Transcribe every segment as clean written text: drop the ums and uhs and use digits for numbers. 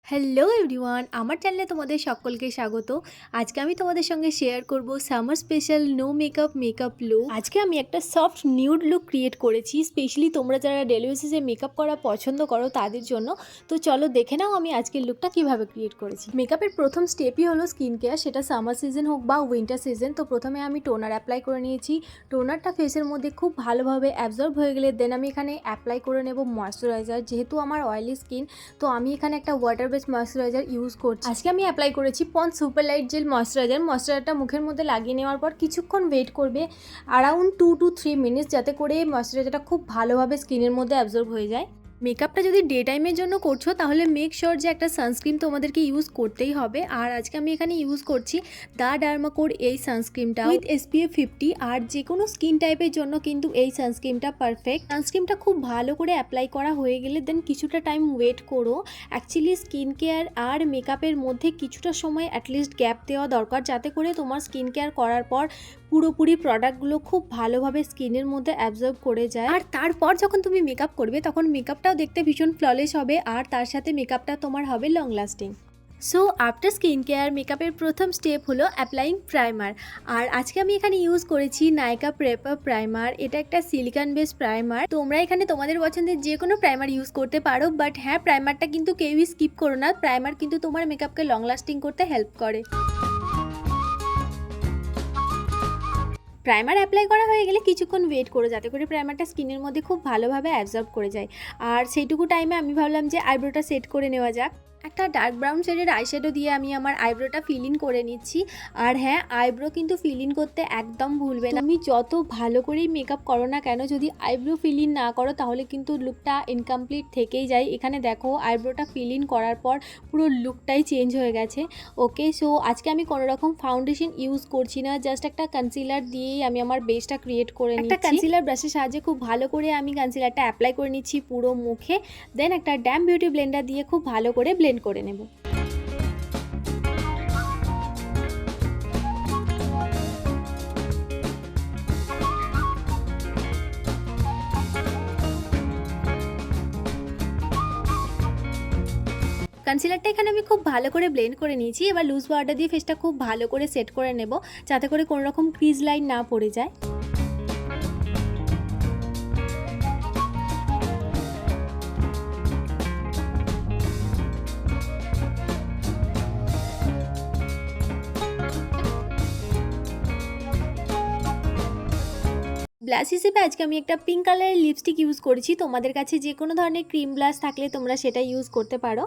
Hello everyone, আমার চ্যানেলে তোমাদের সকলকে স্বাগত। আজকে আমি তোমাদের সঙ্গে শেয়ার করব summer special no makeup look. আজকে আমি একটা সফট নিউড লুক ক্রিয়েট করেছি স্পেশালি তোমরা যারা ডেলি বেসিসে মেকআপ করা পছন্দ করো তাদের জন্য। তো চলো দেখে নাও আমি আজকের লুকটা কিভাবে ক্রিয়েট করেছি। মেকআপের প্রথম স্টেপই হলো স্কিন কেয়ার, সেটা সামার সিজন হোক বা উইন্টার সিজন। তো প্রথমে আমি টোনার অ্যাপ্লাই করে নিয়েছি। টোনারটা ফেসের মধ্যে খুব ভালোভাবে অ্যাবজর্ব হয়ে গেলে দেন আমি এখানে অ্যাপ্লাই করে নেব ময়শ্চারাইজার। যেহেতু আমার অয়েলি স্কিন, তো আমি এখানে একটা ওয়াটার ময়শ্চারাইজার ইউজ করছি। আজকে আমি অ্যাপ্লাই করেছি পন্ডস সুপার লাইট জেল ময়শ্চারাইজারটা মুখের মধ্যে লাগিয়ে নেওয়ার পর কিছুক্ষণ ওয়েট করবে, অ্যারাউন্ড 2 to 3 মিনিটস, যাতে করে ময়শ্চারাইজারটা খুব ভালোভাবে স্কিনের মধ্যে অ্যাবজর্ব হয়ে যায়। মেকআপটা যদি ডে টাইমের জন্য করছো তাহলে মেক শিওর যে একটা সানস্ক্রিন তোমাদেরকে ইউজ করতেই হবে। আর আজকে আমি এখানে ইউজ করছি দ্য ডার্মাকোর এই সানস্ক্রিনটা উইথ SPF 50। আর যে কোনো স্কিন টাইপের জন্য কিন্তু এই সানস্ক্রিনটা পারফেক্ট। সানস্ক্রিনটা খুব ভালো করে অ্যাপ্লাই করা হয়ে গেলে দেন কিছুটা টাইম ওয়েট করো। অ্যাকচুয়ালি স্কিন কেয়ার আর মেকআপের মধ্যে কিছুটা সময় অ্যাটলিস্ট গ্যাপ দেওয়া দরকার, যাতে করে তোমার স্কিন কেয়ার করার পর পুরোপুরি প্রোডাক্টগুলো খুব ভালোভাবে স্কিনের মধ্যে অ্যাবজর্ব করে যায়। আর তারপর যখন তুমি মেকআপ করবে তখন মেকআপটাও দেখতে ভীষণ ফ্ললেস হবে, আর তার সাথে মেকআপটা তোমার হবে long lasting. So after skin care মেকআপের প্রথম স্টেপ হলো অ্যাপ্লাইং প্রাইমার। আর আজকে আমি এখানে ইউজ করেছি নাইকা প্রেপার প্রাইমার। এটা একটা সিলিকন বেস প্রাইমার। তোমরা এখানে তোমাদের পছন্দের যে কোনো প্রাইমার ইউজ করতে পারো, বাট হ্যাঁ, প্রাইমারটা কিন্তু কেউই স্কিপ করো না। প্রাইমার কিন্তু তোমার মেকআপকে লং লাস্টিং করতে হেল্প করে। প্রাইমার অ্যাপ্লাই করা হয়ে গেলে কিছুক্ষণ ওয়েট করো, যাতে করে প্রাইমারটা স্কিনের মধ্যে খুব ভালোভাবে অ্যাবজর্ব করে যায়। আর সেইটুকু টাইমে আমি ভাবলাম যে আইব্রোটা সেট করে নেওয়া যাক। একটা ডার্ক ব্রাউন শেডের আইশ্যাডো দিয়ে আমি আমার আইব্রোটা ফিল ইন করে নিচ্ছি। আর হ্যাঁ, আইব্রো কিন্তু ফিল ইন করতে একদম ভুলবে না। তুমি যত ভালো করেই মেকআপ করো না কেন, যদি আইব্রো ফিল ইন না করো তাহলে কিন্তু লুকটা ইনকমপ্লিট থেকেই যায়। এখানে দেখো আইব্রোটা ফিল ইন করার পর পুরো লুকটাই চেঞ্জ হয়ে গেছে। ওকে, সো আজকে আমি কোনো রকম ফাউন্ডেশন ইউজ করছি না, জাস্ট একটা কনসিলার দিয়েই আমি আমার বেসটা ক্রিয়েট করে নিচ্ছি। একটা কনসিলার ব্রাশের সাহায্যে খুব ভালো করে আমি কনসিলারটা অ্যাপ্লাই করে নিচ্ছি পুরো মুখে। দেন একটা ড্যাম বিউটি ব্লেন্ডার দিয়ে খুব ভালো করে ব্লেন্ড করে নেব। কনসিলারটা এখানে আমি খুব ভালো করে ব্লেন্ড করে নিয়েছি। এবার লুজ পাউডার দিয়ে ফেসটা খুব ভালো করে সেট করে নেব, যাতে করে কোনো রকম ক্রিজ লাইন না পড়ে যায়। ব্লাশ হিসেবে আজকে আমি একটা পিঙ্ক কালারের লিপস্টিক ইউজ করেছি। তোমাদের কাছে যে কোনো ধরনের ক্রিম ব্লাশ থাকলে তোমরা সেটা ইউজ করতে পারো।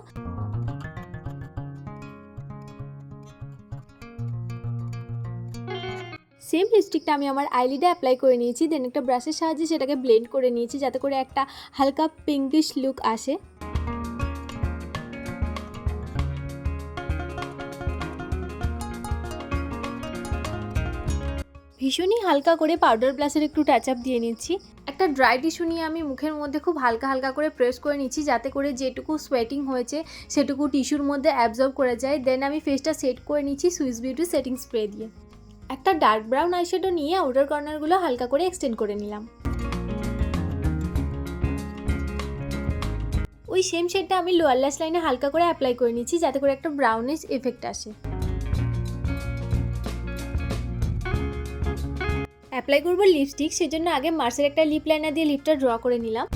সেম লিপস্টিকটা আমি আমার আইলিডে অ্যাপ্লাই করে নিয়েছি। দেন একটা ব্রাশের সাহায্যে সেটাকে ব্লেন্ড করে নিয়েছি, যাতে করে একটা হালকা পিঙ্কিশ লুক আসে। ভীষণই হালকা করে পাউডার ব্লাশের একটু টাচ আপ দিয়ে নিচ্ছি। একটা ড্রাই টিস্যু নিয়ে আমি মুখের মধ্যে খুব হালকা হালকা করে প্রেস করে নিচ্ছি, যাতে করে যেটুকু সোয়েটিং হয়েছে সেটুকু টিস্যুর মধ্যে অ্যাবজর্ব করে যায়। দেন আমি ফেসটা সেট করে নিচ্ছি সুইস বিউটি সেটিং স্প্রে দিয়ে। একটা ডার্ক ব্রাউন আইশ্যাডো নিয়ে আউটার কর্নারগুলো হালকা করে এক্সটেন্ড করে নিলাম। ওই সেম শেডটা আমি লোয়ার ল্যাশ লাইনে হালকা করে অ্যাপ্লাই করে নিচ্ছি, যাতে করে একটা ব্রাউনিশ এফেক্ট আসে। অ্যাপ্লাই করবো লিপস্টিক, সেজন্য আগে মার্সের একটা লিপ লাইনার দিয়ে লিপটা ড্র করে নিলাম।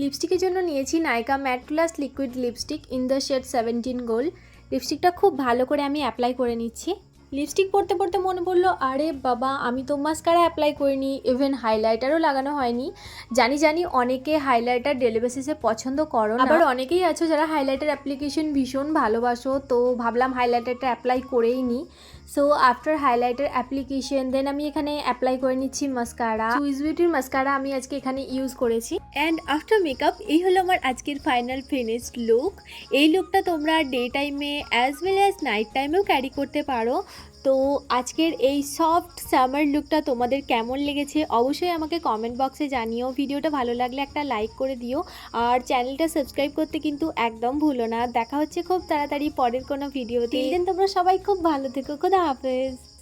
লিপস্টিকের জন্য নিয়েছি Nykaa matte glass liquid lipstick in the shade 17 gold. লিপস্টিকটা খুব ভালো করে আমি অ্যাপ্লাই করে নিচ্ছি। লিপস্টিক পরতে পরতে মনে পড়লো, আরে বাবা, আমি তো মাস্কারা অ্যাপ্লাই করিনি, ইভেন হাইলাইটারও লাগানো হয়নি। জানি অনেকে হাইলাইটার ডেলি বেসিসে পছন্দ করো, আবার অনেকেই আছো যারা হাইলাইটার অ্যাপ্লিকেশন ভীষণ ভালোবাসো, তো ভাবলাম হাইলাইটারটা অ্যাপ্লাই করেই নিই। সো আফটার হাইলাইটার অ্যাপ্লিকেশন দেন আমি এখানে অ্যাপ্লাই করে নিচ্ছি মাস্কারা। সুইস বিউটির মাস্কারা আমি আজকে এখানে ইউজ করেছি। অ্যান্ড আফটার মেকআপ এই হলো আমার আজকের ফাইনাল ফিনিশড লুক। এই লুকটা তোমরা ডে টাইমে অ্যাজ ওয়েল অ্যাজ নাইট টাইমেও ক্যারি করতে পারো। তো আজকের এই সফট সামার লুকটা তোমাদের কেমন লেগেছে অবশ্যই আমাকে কমেন্ট বক্সে জানিও। ভিডিওটা ভালো লাগলে একটা লাইক করে দিও, আর চ্যানেলটা সাবস্ক্রাইব করতে কিন্তু একদম ভুলো না। দেখা হচ্ছে খুব তাড়াতাড়ি পরের কোনো ভিডিওতে। তোমরা সবাই খুব ভালো থেকো। খোদা হাফেজ।